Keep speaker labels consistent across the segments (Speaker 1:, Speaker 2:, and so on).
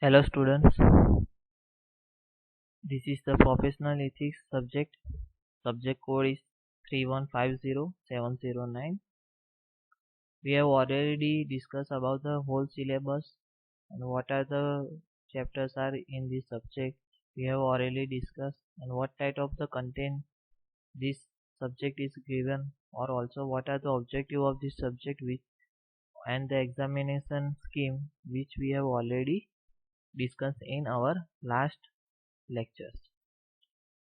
Speaker 1: Hello students, this is the professional ethics subject. Subject code is 3150709. We have already discussed about the whole syllabus and what are the chapters are in this subject. We have already discussed and what type of the content this subject is given, or also what are the objective of this subject and the examination scheme which we have already discussed in our last lectures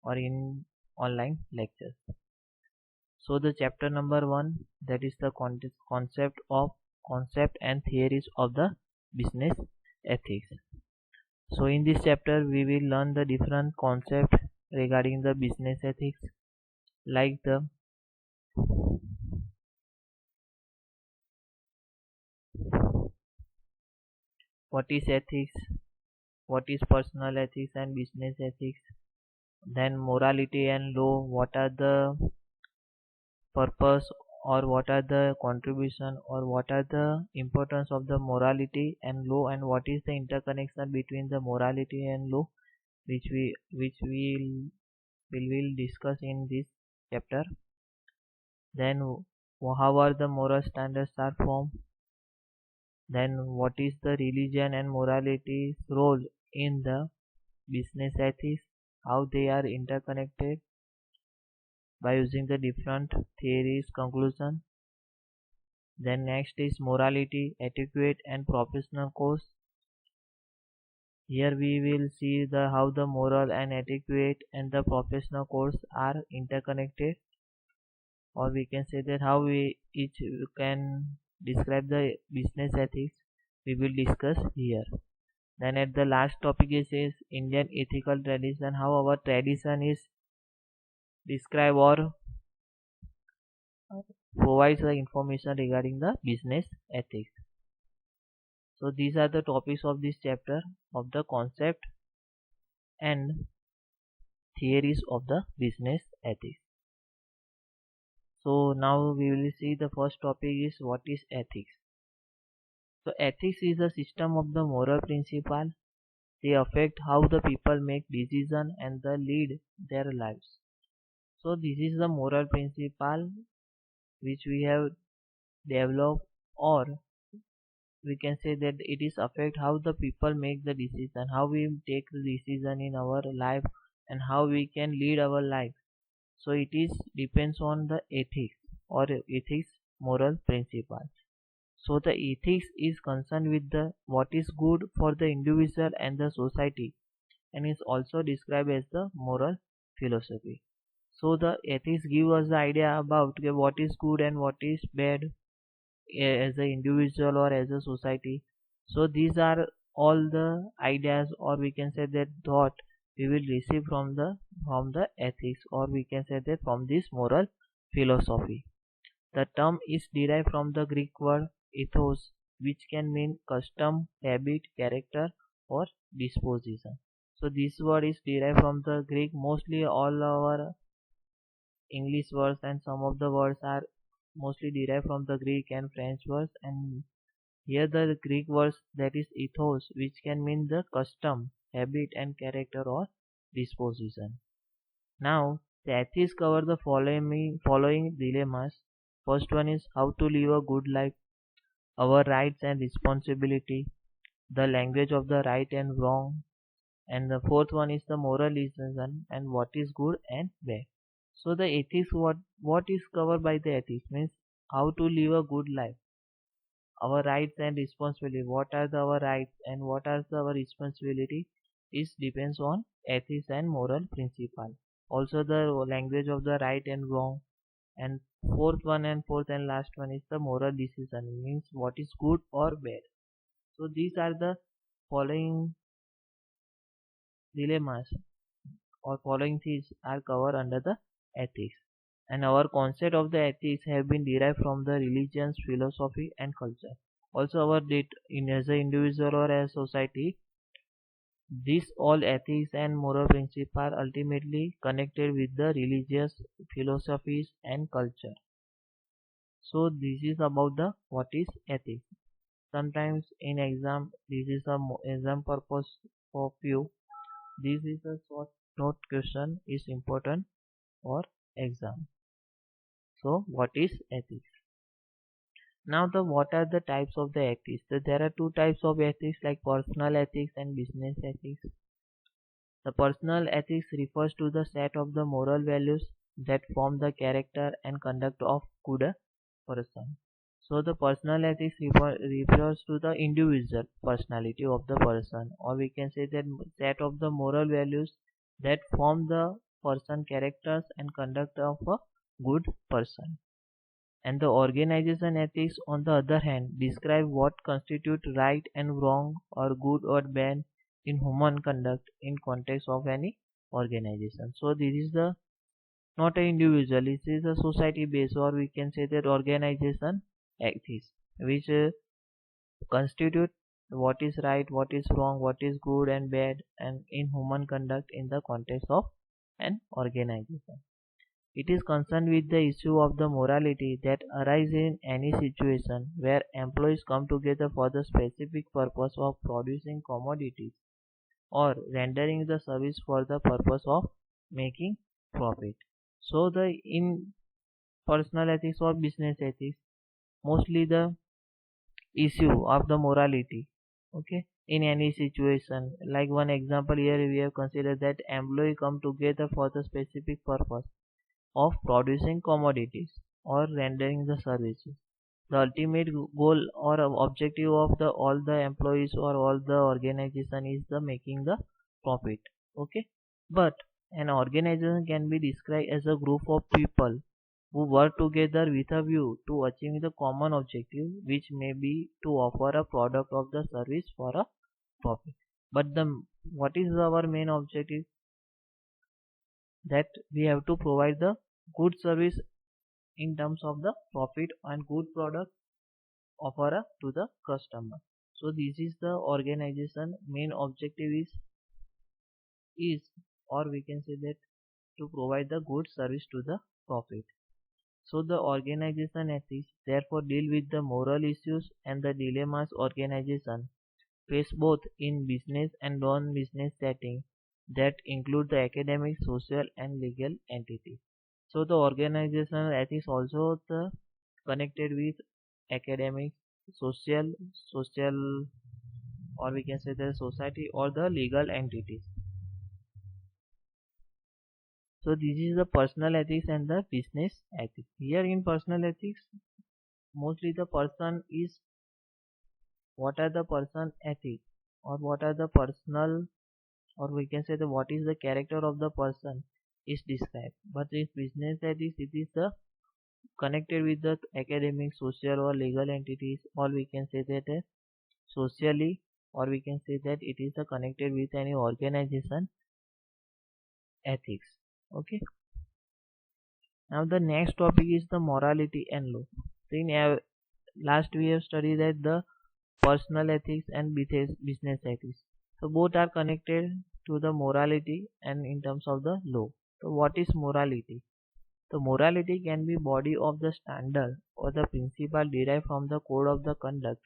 Speaker 1: or in online lectures. So the chapter number 1, that is the concept and theories of the business ethics. So in this chapter we will learn the different concepts regarding the business ethics, like the what is ethics, what is personal ethics and business ethics, then morality and law, what are the purpose or what are the contribution or what are the importance of the morality and law, and what is the interconnection between the morality and law, which we will discuss in this chapter. Then how are the moral standards are formed, then what is the religion and morality's role in the business ethics, how they are interconnected by using the different theories conclusion. Then next is morality, etiquette and professional course. Here we will see how the moral and etiquette and the professional course are interconnected, or we can say that how we each can describe the business ethics we will discuss here. Then at the last topic is Indian ethical tradition, how our tradition is describe or provides the information regarding the business ethics. So these are the topics of this chapter of the concept and theories of the business ethics. So now we will see the first topic is what is ethics. So ethics is a system of the moral principle. They affect how the people make decisions and the lead their lives. So this is the moral principle which we have developed, or we can say that it is affect how the people make the decision, how we take the decision in our life and how we can lead our life. So it is depends on the ethics or ethics moral principles. So the ethics is concerned with the what is good for the individual and the society, and is also described as the moral philosophy. So the ethics give us the idea about what is good and what is bad as an individual or as a society. So these are all the ideas, or we can say that thought we will receive from the ethics, or we can say that from this moral philosophy. The term is derived from the Greek word ethos, which can mean custom, habit, character or disposition. So this word is derived from the Greek. Mostly all our English words and some of the words are mostly derived from the Greek and French words, and here the Greek words, that is ethos, which can mean the custom, habit and character or disposition. Now the ethics cover the following dilemmas. First one is how to live a good life, our rights and responsibility, the language of the right and wrong, and the fourth one is the moral decision and what is good and bad. So the ethics, what is covered by the ethics means how to live a good life, our rights and responsibility, what are our rights and what are our responsibility is depends on ethics and moral principle. Also the language of the right and wrong, and fourth and last one is the moral decision, means what is good or bad. So these are the following dilemmas or following things are covered under the ethics, and our concept of the ethics have been derived from the religions, philosophy and culture. Also our in as an individual or as society, these all ethics and moral principles are ultimately connected with the religious philosophies and culture. So this is about the what is ethics. sometimes in exam this is a exam purpose for few. This is a short note question is important for exam. So what is ethics? Now what are the types of the ethics? So there are two types of ethics like personal ethics and business ethics. The personal ethics refers to the set of the moral values that form the character and conduct of good person. So the personal ethics refers to the individual personality of the person, or we can say that set of the moral values that form the person characters and conduct of a good person. And the organization ethics, on the other hand, describe what constitutes right and wrong or good or bad in human conduct in context of any organization. So this is the not an individual, this is a society based, or we can say that organization ethics, which constitute what is right, what is wrong, what is good and bad and in human conduct in the context of an organization. It is concerned with the issue of the morality that arises in any situation where employees come together for the specific purpose of producing commodities or rendering the service for the purpose of making profit. So the in personal ethics or business ethics, mostly the issue of the morality, okay, in any situation. Like one example here we have considered that employees come together for the specific purpose of producing commodities or rendering the services. The ultimate goal or objective of the all the employees or all the organization is the making the profit. Okay, but an organization can be described as a group of people who work together with a view to achieving the common objective, which may be to offer a product of the service for a profit. But the what is our main objective? That we have to provide the good service in terms of the profit and good product offer to the customer. So this is the organization main objective is or we can say that to provide the good service to the profit. So the organization ethics therefore deal with the moral issues and the dilemmas organization face both in business and non-business setting that include the academic, social and legal entities. So the organizational ethics also the connected with academic, social or we can say the society or the legal entities. So this is the personal ethics and the business ethics. Here in personal ethics, mostly the person is what are the person ethics or what are the personal or we can say the what is the character of the person is described. But in business ethics, it is the connected with the academic, social or legal entities, or we can say that socially, or we can say that it is connected with any organization ethics. Okay. Now the next topic is the morality and law. So in last we have studied that the personal ethics and business ethics. So both are connected to the morality and in terms of the law. So what is morality? The morality can be body of the standard or the principle derived from the code of the conduct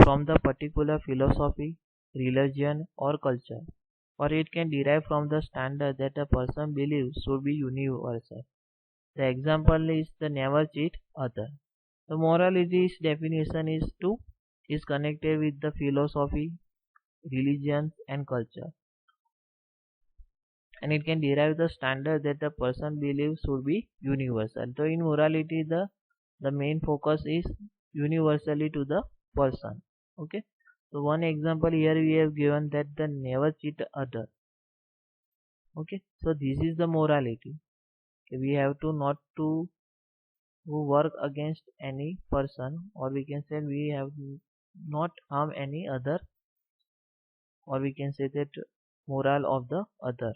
Speaker 1: from the particular philosophy, religion or culture, or it can derive from the standard that a person believes should be universal. The example is the never cheat other. The morality's definition is connected with the philosophy, religions and culture, and it can derive the standard that the person believes should be universal. So in morality the main focus is universally to the person. Okay, so one example here we have given that the never cheat other. Okay, so this is the morality. We have to not to work against any person, or we can say we have not harm any other, or we can say that moral of the other.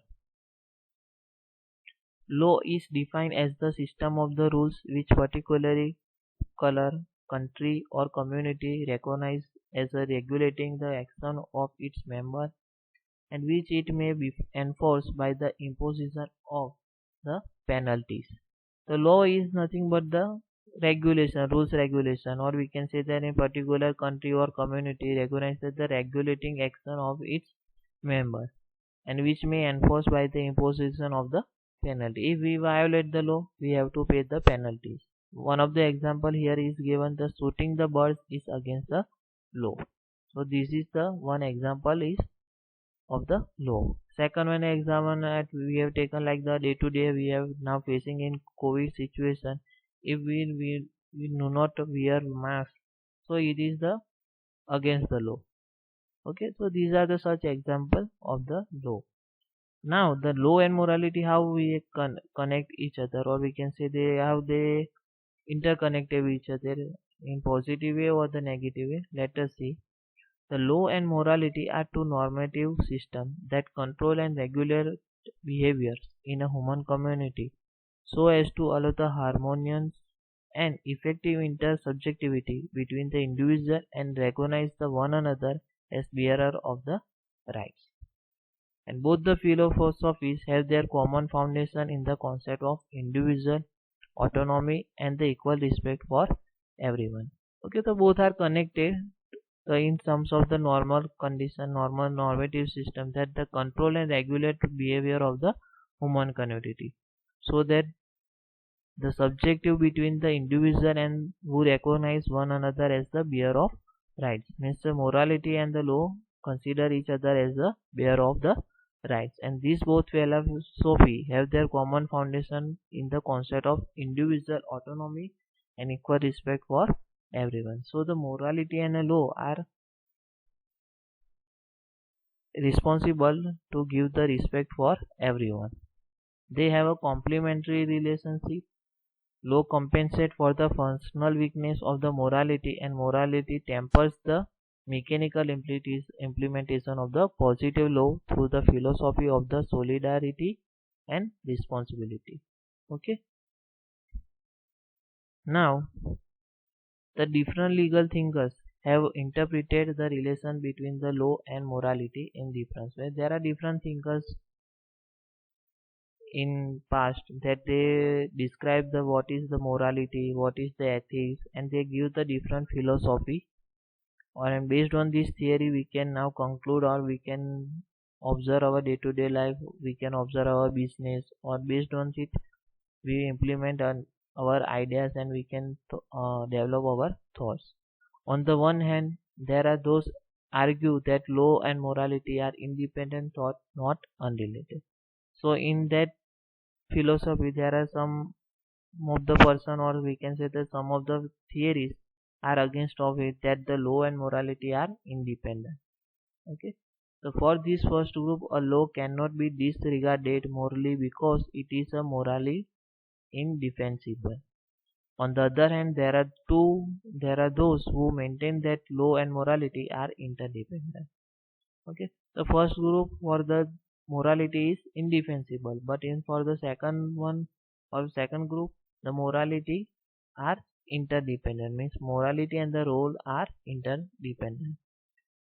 Speaker 1: Law is defined as the system of the rules which particularly color, country or community recognize as a regulating the action of its member and which it may be enforced by the imposition of the penalties. The law is nothing but the regulation, rules regulation, or we can say that in particular country or community recognizes the regulating action of its member, and which may enforce by the imposition of the penalty. If we violate the law, we have to pay the penalties. One of the example here is given, the shooting the birds is against the law. So this is the one example is of the law. Second one example that we have taken like the day to day we have now facing in COVID situation. If we do not wear mask, so it is the against the law. Okay, so these are the such example of the law. Now the law and morality, how we connect each other, or we can say how they interconnected with each other in positive way or the negative way. Let us see. The law and morality are two normative systems that control and regulate behaviors in a human community so as to allow the harmonious and effective intersubjectivity between the individual and recognize the one another as bearer of the rights. And both the philosophies have their common foundation in the concept of individual autonomy and the equal respect for everyone. Okay, so both are connected in terms of the normal condition, normal normative system that the control and regulate behavior of the human community, so that the subjective between the individual and who recognize one another as the bearer of rights, means the morality and the law consider each other as the bearer of the rights, and these both philosophy have their common foundation in the concept of individual autonomy and equal respect for everyone. So the morality and the law are responsible to give the respect for everyone. They have a complementary relationship. Law compensates for the functional weakness of the morality, and morality tempers the mechanical implementation of the positive law through the philosophy of the solidarity and responsibility. Okay. Now, the different legal thinkers have interpreted the relation between the law and morality in different ways. There are different thinkers in past that they describe the what is the morality, what is the ethics, and they give the different philosophy. And based on this theory, we can now conclude, or we can observe our day-to-day life, we can observe our business, or based on it, we implement our ideas and we can develop our thoughts. On the one hand, there are those argue that law and morality are independent thought, not unrelated. So in that philosophy, there are some of the person, or we can say that some of the theories are against of it, that the law and morality are independent. Okay. So for this first group, a law cannot be disregarded morally because it is a morally indefensible. On the other hand, there are those who maintain that law and morality are interdependent. Okay. The first group for the morality is indefensible, but for the second one or second group, the morality are interdependent, means morality and the role are interdependent.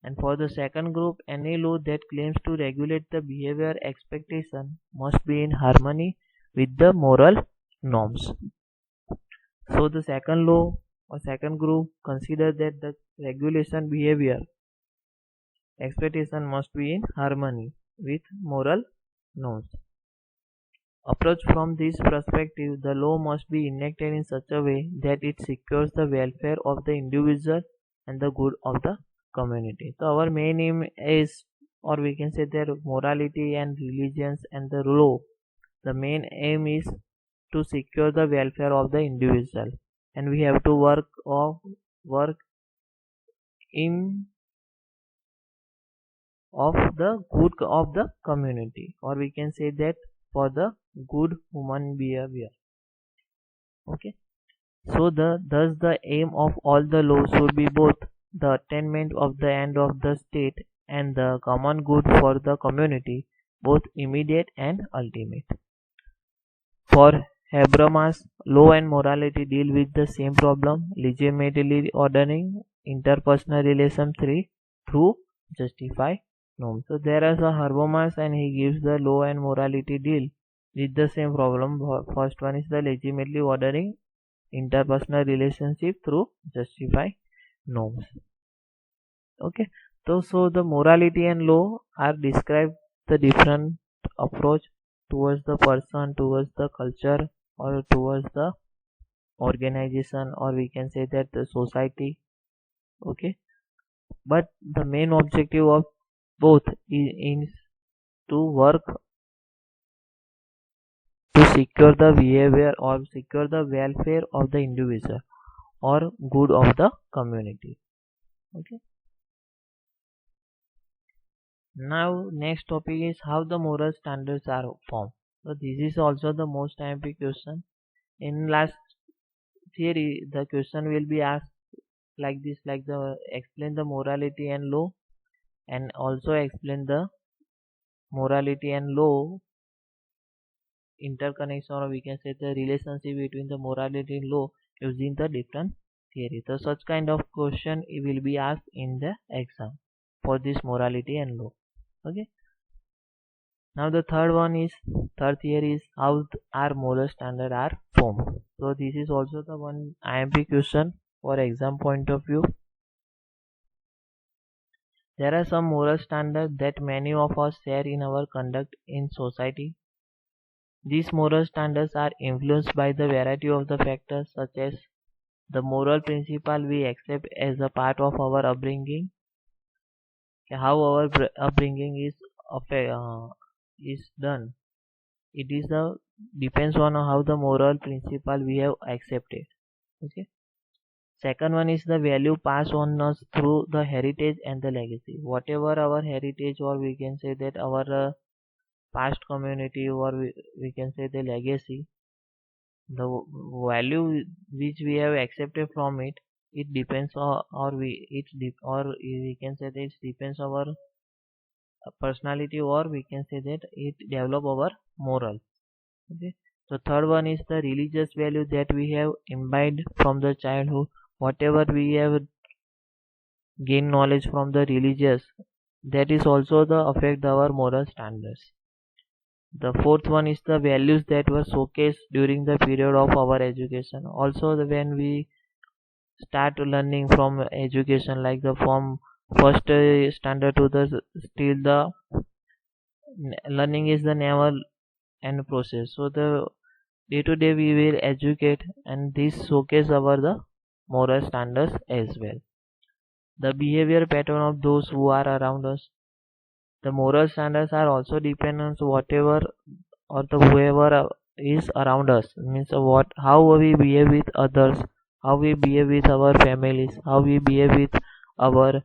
Speaker 1: And for the second group, any law that claims to regulate the behavior expectation must be in harmony with the moral norms. So the second law or second group consider that the regulation behavior expectation must be in harmony with moral norms. Approach from this perspective, the law must be enacted in such a way that it secures the welfare of the individual and the good of the community. So our main aim is, or we can say that morality and religions and the law, the main aim is to secure the welfare of the individual, and we have to work in of the good of the community, or we can say that for the good human behavior. Okay. So thus the aim of all the laws should be both the attainment of the end of the state and the common good for the community, both immediate and ultimate. For Habermas, law and morality deal with the same problem, legitimately ordering interpersonal relations through justified norms. So there is a Habermas, and he gives the law and morality deal with the same problem. First one is the legitimately ordering interpersonal relationship through justify norms. Okay, so the morality and law are described the different approach towards the person, towards the culture, or towards the organization, or we can say that the society. Okay, but the main objective of both is to work to secure the behavior or secure the welfare of the individual or good of the community. Okay, now next topic is how the moral standards are formed. So this is also the most IMP question. In last theory the question will be asked like this, like the explain the morality and law, and also explain the morality and law interconnection, or we can say the relationship between the morality and law using the different theory. So such kind of question it will be asked in the exam for this morality and law. Okay, now the third theory is how our moral standard are formed. So this is also the one IMP question for exam point of view. There are some moral standards that many of us share in our conduct in society. These moral standards are influenced by the variety of the factors such as the moral principle we accept as a part of our upbringing, how our upbringing is done. It is the depends on how the moral principle we have accepted. Okay. Second one is the value passed on us through the heritage and the legacy. Whatever our heritage, or we can say that our past community, or we can say the legacy, the value which we have accepted from it, it depends on, or we can say that it depends our personality, or we can say that it develop our moral. Okay. So third one is the religious value that we have imbibed from the childhood. Whatever we have gained knowledge from the religious, that is also the affect our moral standards. The fourth one is the values that were showcased during the period of our education. Also when we start learning from education, like the from first standard to the still the learning is the never end process. So the day to day we will educate, and this showcase our the moral standards as well. The behavior pattern of those who are around us. The moral standards are also dependent on whatever or the whoever is around us. Means what, how we behave with others, how we behave with our families, how we behave with our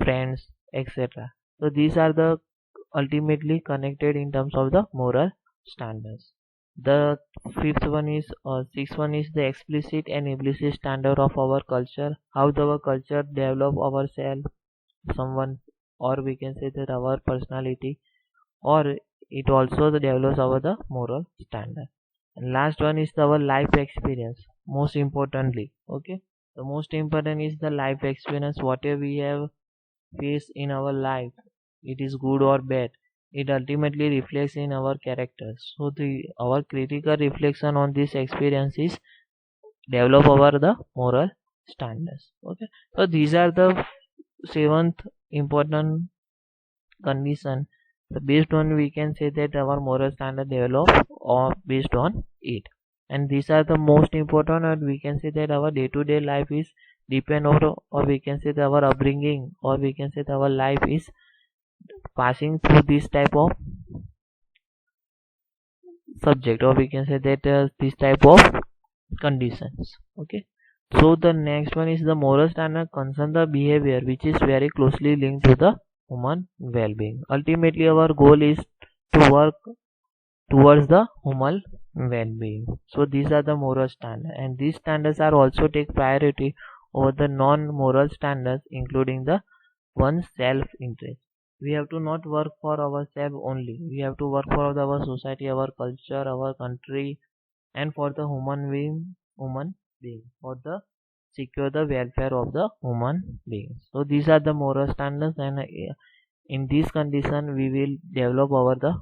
Speaker 1: friends, etc. So these are the ultimately connected in terms of the moral standards. The sixth one is the explicit and implicit standard of our culture. How our culture develop ourselves, someone, or we can say that our personality, or it also develops our the moral standard. And last one is our life experience. Most importantly, okay, the most important is the life experience. Whatever we have faced in our life, it is good or bad, it ultimately reflects in our characters. So our critical reflection on these experiences develop our the moral standards. Okay, so these are the seventh important condition. So based on, we can say that our moral standard develop or based on it, and these are the most important, and we can say that our day-to-day life is depend on, or we can say that our upbringing, or we can say that our life is passing through this type of subject, or we can say that this type of conditions. Okay, so the next one is the moral standard concern the behavior which is very closely linked to the human well-being. Ultimately our goal is to work towards the human well-being. So these are the moral standards, and these standards are also take priority over the non-moral standards, including the one's self-interest. We have to not work for ourselves only, we have to work for our society, our culture, our country, and for the human being, for the secure the welfare of the human beings. So these are the moral standards, and in this condition we will develop our the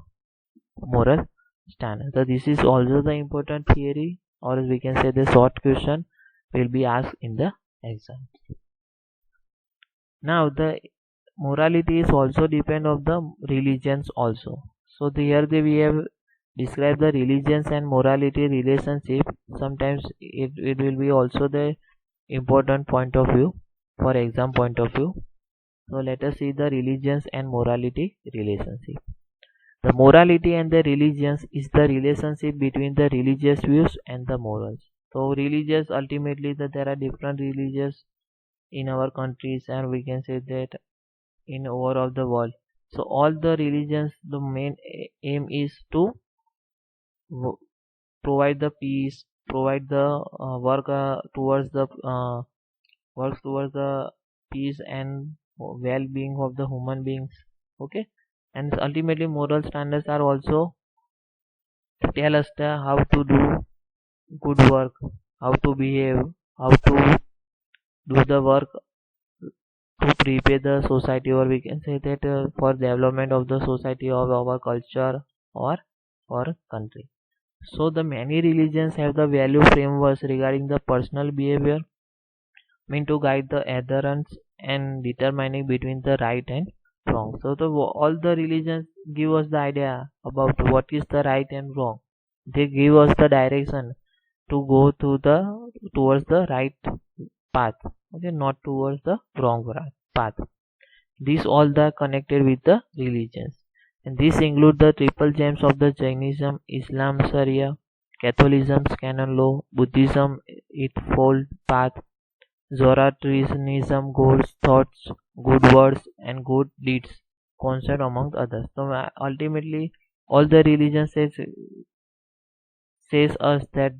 Speaker 1: moral standard. So this is also the important theory or we can say the short question will be asked in the exam. Now the morality is also depend of the religions also. So we have described the religions and morality relationship. Sometimes it will be also the important point of view for exam point of view. So let us see the religions and morality relationship. The morality and the religions is the relationship between the religious views and the morals. So religious, ultimately that there are different religions in our countries, and we can say that in overall the world. So all the religions, the main aim is to provide the peace, provide the work towards the peace and well-being of the human beings. Okay, and ultimately moral standards are also tell us how to do good work, how to behave, how to do the work to prepare the society, or we can say that for development of the society, of our culture, or for country. So the many religions have the value frameworks regarding the personal behavior meant to guide the adherents and determining between the right and wrong. So all the religions give us the idea about what is the right and wrong. They give us the direction to go towards the right path, okay, not towards the wrong path. These all are connected with the religions, and these include the triple gems of the Jainism, Islam, Sharia, Catholicism's canon law, Buddhism, eightfold path, Zoroastrianism, goals, thoughts, good words, and good deeds concept among others. So ultimately, all the religions says us that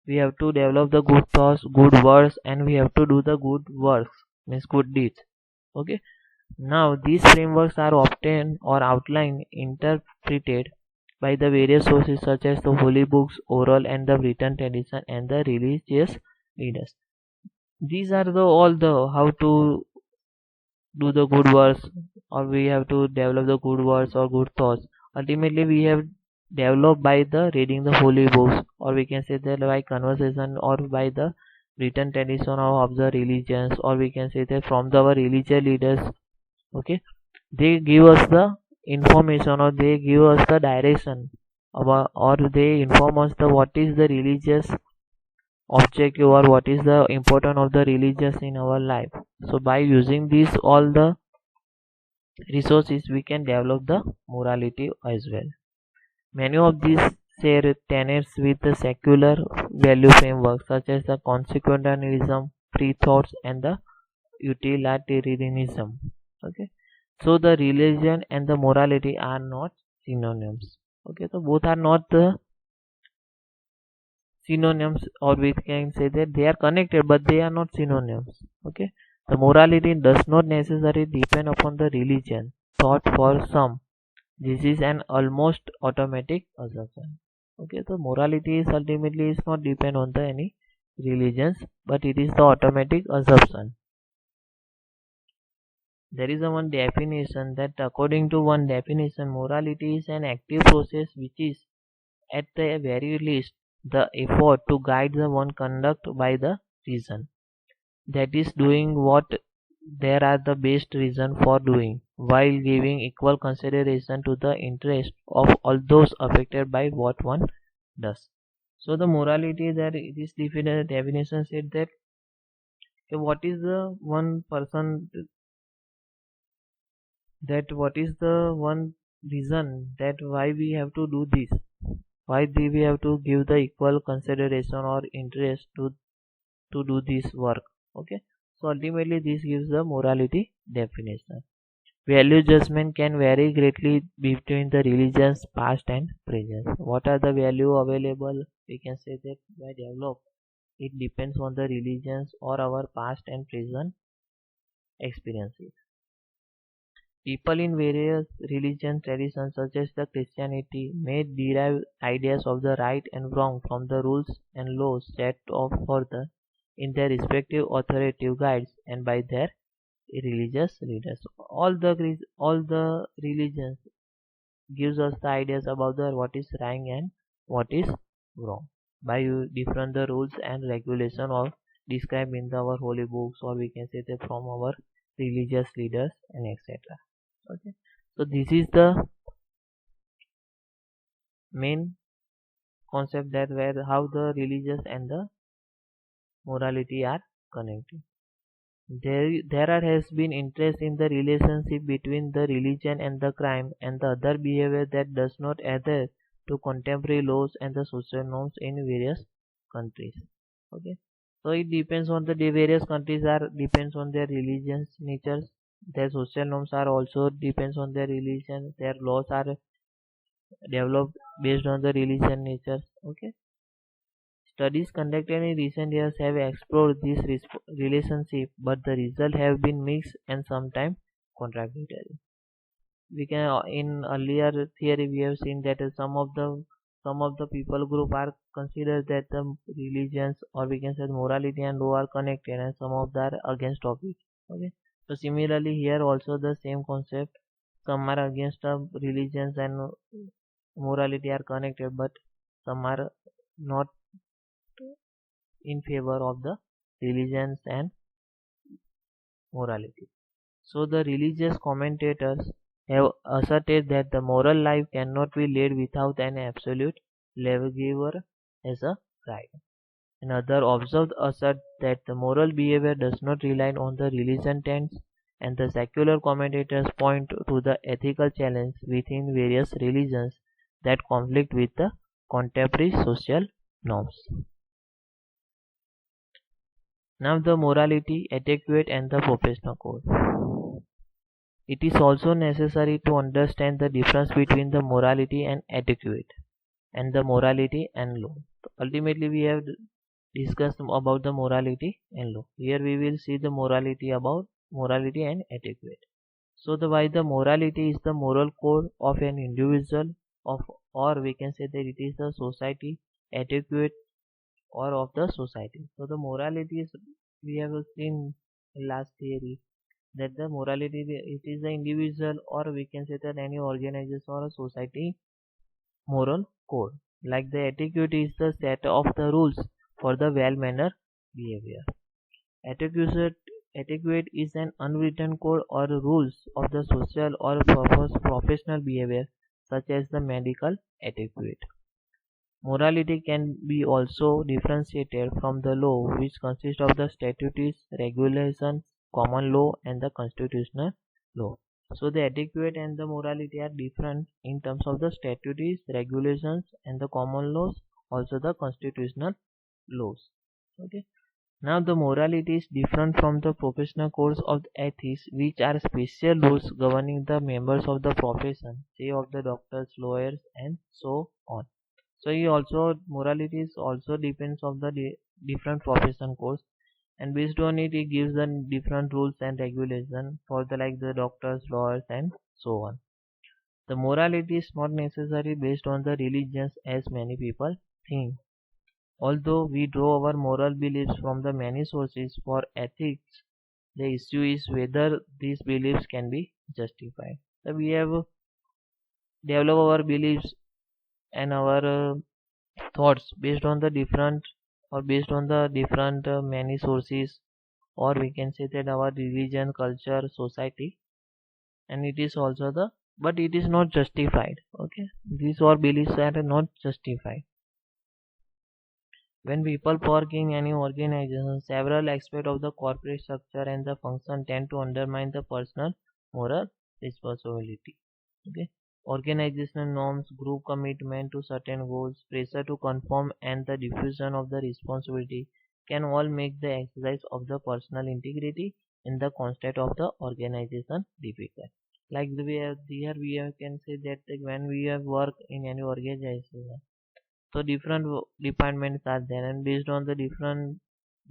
Speaker 1: we have to develop the good thoughts, good words, and we have to do the good works, means good deeds. Okay. Now these frameworks are often or outlined, interpreted by the various sources such as the holy books, oral and the written tradition, and the religious leaders. These are all the how to do the good works, or we have to develop the good words or good thoughts. Ultimately we have developed by the reading the holy books, or we can say that by conversation, or by the written tradition of the religions, or we can say that from our religious leaders. Okay, they give us the information, or they give us the direction about, or they inform us the what is the religious objective, or what is the importance of the religious in our life. So by using these all the resources we can develop the morality as well. Many of these share tenets with the secular value framework such as the consequentialism, free thoughts, and the utilitarianism. Okay, so the religion and the morality are not synonyms. Okay, so both are not the synonyms, or we can say that they are connected but they are not synonyms. Okay, the morality does not necessarily depend upon the religion thought. For some, this is an almost automatic assumption. Okay, so morality is ultimately is not depend on the any religions, but it is the automatic assumption. There is a one definition that according to one definition, morality is an active process which is at the very least the effort to guide the one conduct by the reason, that is doing what there are the best reason for doing, while giving equal consideration to the interest of all those affected by what one does. So the morality, that this definition said that what is the one person, that what is the one reason that why we have to do this, why we have to give the equal consideration or interest to do this work. Okay, so ultimately this gives the morality definition. Value judgment can vary greatly between the religions past and present. What are the value available, we can say that by develop, it depends on the religions or our past and present experiences. People in various religion traditions such as the Christianity may derive ideas of the right and wrong from the rules and laws set off further in their respective authoritative guides and by their religious leaders. All the religions gives us the ideas about the what is right and what is wrong. by different the rules and regulation or described in our holy books, or we can say that from our religious leaders and etc. Okay, so this is the main concept, that where how the religious and the morality are connected. There has been interest in the relationship between the religion and the crime and the other behavior that does not adhere to contemporary laws and the social norms in various countries. Okay, so it depends on the various countries are depends on their religion's natures. Their social norms are also depends on their religion. Their laws are developed based on the religion natures. Okay, studies conducted in recent years have explored this relationship, but the results have been mixed and sometimes contradictory. We can in earlier theory we have seen that some of the people group are considered that the religions, or we can say morality and law are connected, and some of them are against of it. Okay, so similarly here also the same concept. Some are against the religions and morality are connected, but some are not in favor of the religions and morality. So the religious commentators have asserted that the moral life cannot be led without an absolute lawgiver as a guide. And other observed assert that the moral behavior does not rely on the religion tenets, and the secular commentators point to the ethical challenge within various religions that conflict with the contemporary social norms. Now the morality, etiquette and the professional code. It is also necessary to understand the difference between the morality and etiquette and the morality and law. So ultimately we have discussed about the morality and law. Here we will see the morality about morality and etiquette. So the morality is the moral code of an individual of, or we can say that it is the society, etiquette or of the society. So the morality is, we have seen in last theory that the morality it is the individual, or we can say that any organization or a society moral code. Like the etiquette is the set of the rules for the well-mannered behavior. Etiquette, etiquette is an unwritten code or rules of the social or professional behavior, such as the medical etiquette. Morality can be also differentiated from the law, which consists of the statutes, regulations, common law, and the constitutional law. So the etiquette and the morality are different in terms of the statutes, regulations, and the common laws, also the constitutional laws. Okay. Now the morality is different from the professional codes of ethics, which are special rules governing the members of the profession, say of the doctors, lawyers, and so on. So he also morality is also depends of the different profession codes, and based on it, it gives the different rules and regulation for the like the doctors, lawyers, and so on. The morality is not necessarily based on the religions as many people think. Although we draw our moral beliefs from the many sources for ethics, the issue is whether these beliefs can be justified. So we have developed our beliefs and our thoughts based on the different, or based on the different many sources, or we can say that our religion, culture, society, and it is also the, but it is not justified. Okay, these all beliefs are not justified. When people work in any organization, several aspects of the corporate structure and the function tend to undermine the personal moral responsibility. Okay. Organizational norms, group commitment to certain goals, pressure to conform, and the diffusion of the responsibility can all make the exercise of the personal integrity in the context of the organization difficult. Like we have here, can say that when we have work in any organization, so different departments are there, and based on the different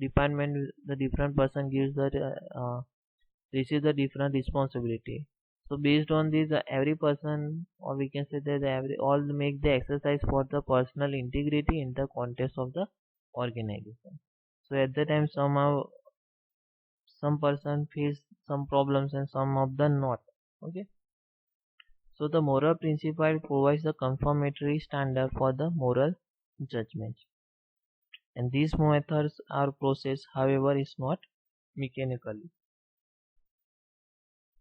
Speaker 1: department, the different person gives the receive the different responsibility. So based on this, every person, or we can say that every all make the exercise for the personal integrity in the context of the organization. So at the time, somehow some person face some problems and some of them not. Okay. So the moral principle provides the confirmatory standard for the moral judgment. and these methods are processed, however, is not mechanically.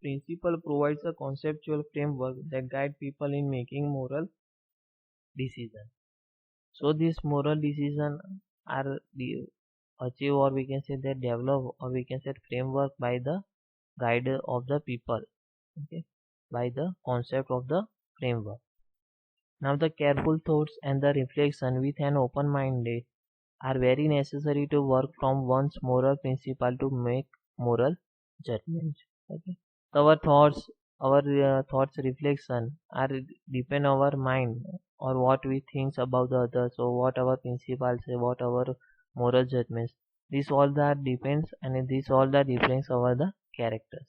Speaker 1: Principle provides a conceptual framework that guides people in making moral decisions. So these moral decisions are achieved, or we can say that develop, or we can say framework by the guide of the people, okay, by the concept of the framework. Now the careful thoughts and the reflection with an open mind are very necessary to work from one's moral principle to make moral judgments. Okay, so our thoughts reflection are depend our mind, or what we think about the others, or what our principles say, what our moral judgments. This all that depends, and this all that depends over the characters.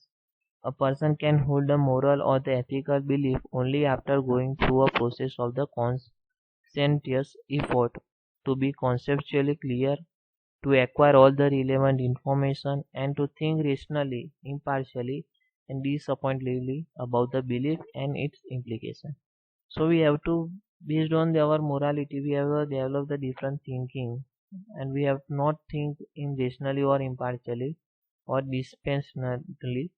Speaker 1: A person can hold a moral or the ethical belief only after going through a process of the conscientious effort to be conceptually clear, to acquire all the relevant information, and to think rationally, impartially, and disappointingly about the belief and its implication. So we have to, based on our morality, we have to develop the different thinking, and we have to not think in rationally or impartially or dispensationally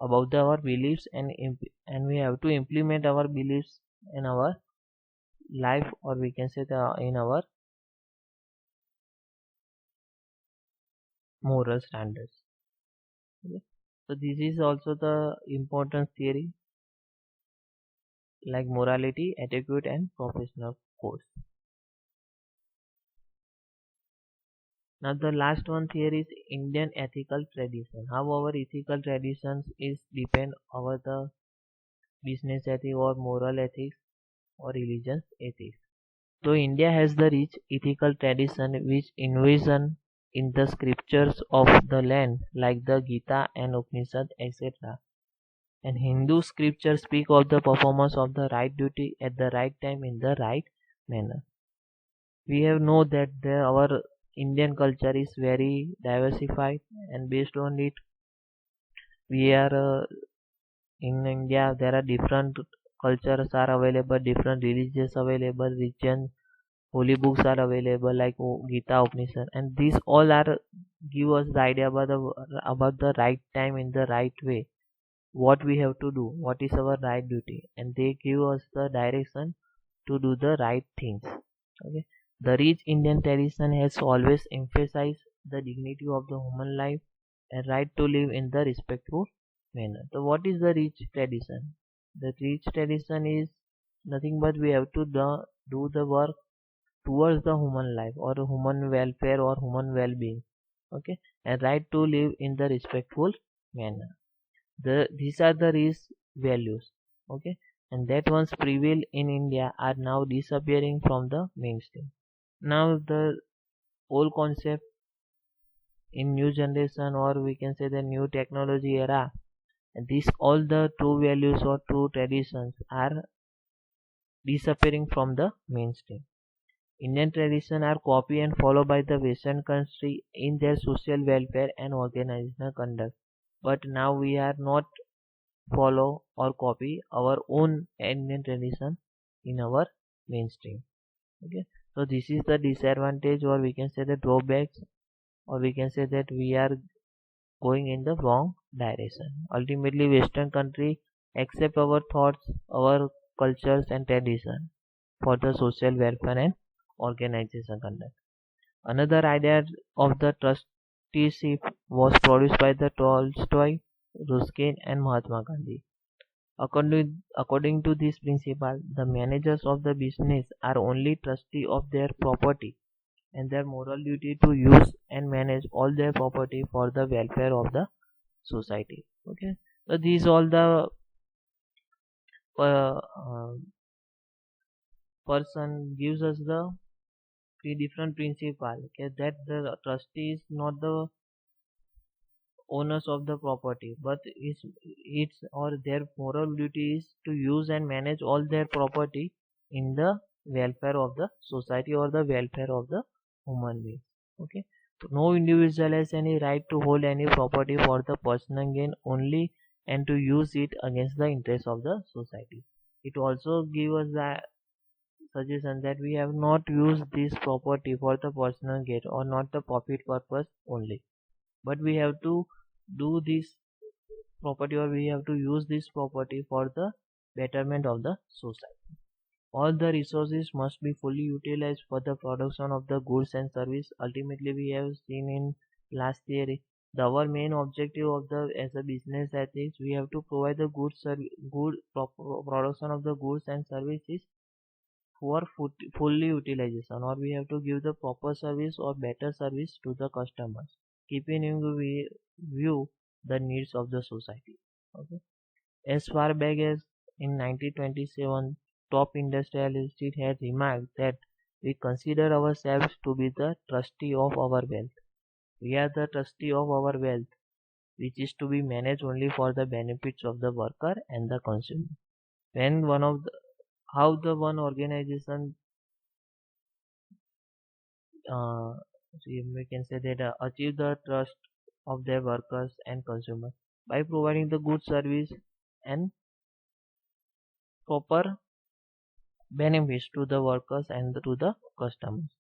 Speaker 1: about our beliefs, and we have to implement our beliefs in our life, or we can say in our moral standards. Okay. So this is also the important theory, like morality, etiquette, and professional codes. Now the last one theory is Indian ethical tradition. How our ethical traditions is depend over the business ethics or moral ethics or religious ethics. So India has the rich ethical tradition which envision in the scriptures of the land like the Gita and Upanishad, etc. And Hindu scriptures speak of the performance of the right duty at the right time in the right manner. We have know that our Indian culture is very diversified, and based on it, we are in India. There are different cultures are available, different religions available, religion holy books are available like Gita, Upanishad, and these all are give us the idea about the right time in the right way, what we have to do, what is our right duty, and they give us the direction to do the right things. Okay, the rich Indian tradition has always emphasized the dignity of the human life and right to live in the respectful manner. So, what is the rich tradition? The rich tradition is nothing but we have to do the work towards the human life or human welfare or human well-being, okay, and right to live in the respectful manner. These are the rich values, okay, and that once prevail in India are now disappearing from the mainstream. Now the old concept in new generation, or we can say the new technology era, and these all the true values or true traditions are disappearing from the mainstream. Indian traditions are copied and followed by the Western country in their social welfare and organizational conduct. But now we are not follow or copy our own Indian tradition in our mainstream. Okay, so this is the disadvantage, or we can say the drawbacks, or we can say that we are going in the wrong direction. Ultimately, Western country accept our thoughts, our cultures and tradition for the social welfare and organization conduct. Another idea of the trusteeship was produced by the Tolstoy, Ruskin, and Mahatma Gandhi. According to this principle, the managers of the business are only trustee of their property, and their moral duty to use and manage all their property for the welfare of the society. Okay, so these all the person gives us the three different principles. Okay, that the trustee is not the owners of the property, but it's or their moral duty is to use and manage all their property in the welfare of the society or the welfare of the human beings. Okay, so no individual has any right to hold any property for the personal gain only, and to use it against the interest of the society. It also gives us the suggestion that we have not used this property for the personal gain or not the profit purpose only, but we have to do this property, or we have to use this property for the betterment of the society. All the resources must be fully utilized for the production of the goods and service. Ultimately, we have seen in last year our main objective of the as a business ethics, we have to provide the production of the goods and services for fully utilization, or we have to give the proper service or better service to the customers, keeping in view the needs of the society. Okay. As far back as in 1927, top industrialists had remarked that we consider ourselves to be the trustee of our wealth. We are the trustee of our wealth, which is to be managed only for the benefits of the worker and the consumer. When how the one organization, we can say that achieve the trust of their workers and consumers by providing the good service and proper benefits to the workers and to the customers.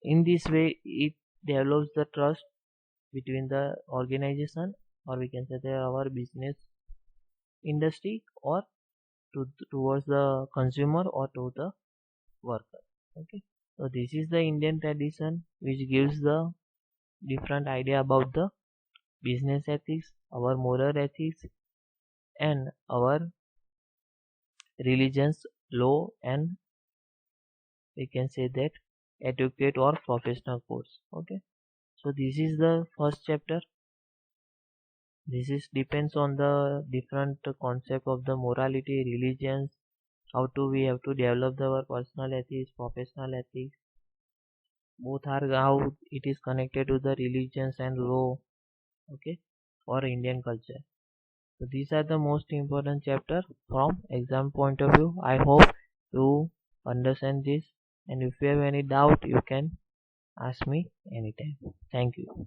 Speaker 1: In this way, it develops the trust between the organization, or we can say that our business industry, or towards the consumer or to the worker. Okay, so this is the Indian tradition which gives the different idea about the business ethics, our moral ethics, and our religion's law, and we can say that educate or professional course. Okay, so this is the first chapter. This is depends on the different concept of the morality, religions, how to we have to develop our personal ethics, professional ethics. Both are how it is connected to the religions and law. Okay, or Indian culture. So these are the most important chapter from exam point of view. I hope you understand this, and if you have any doubt, you can ask me anytime. Thank you.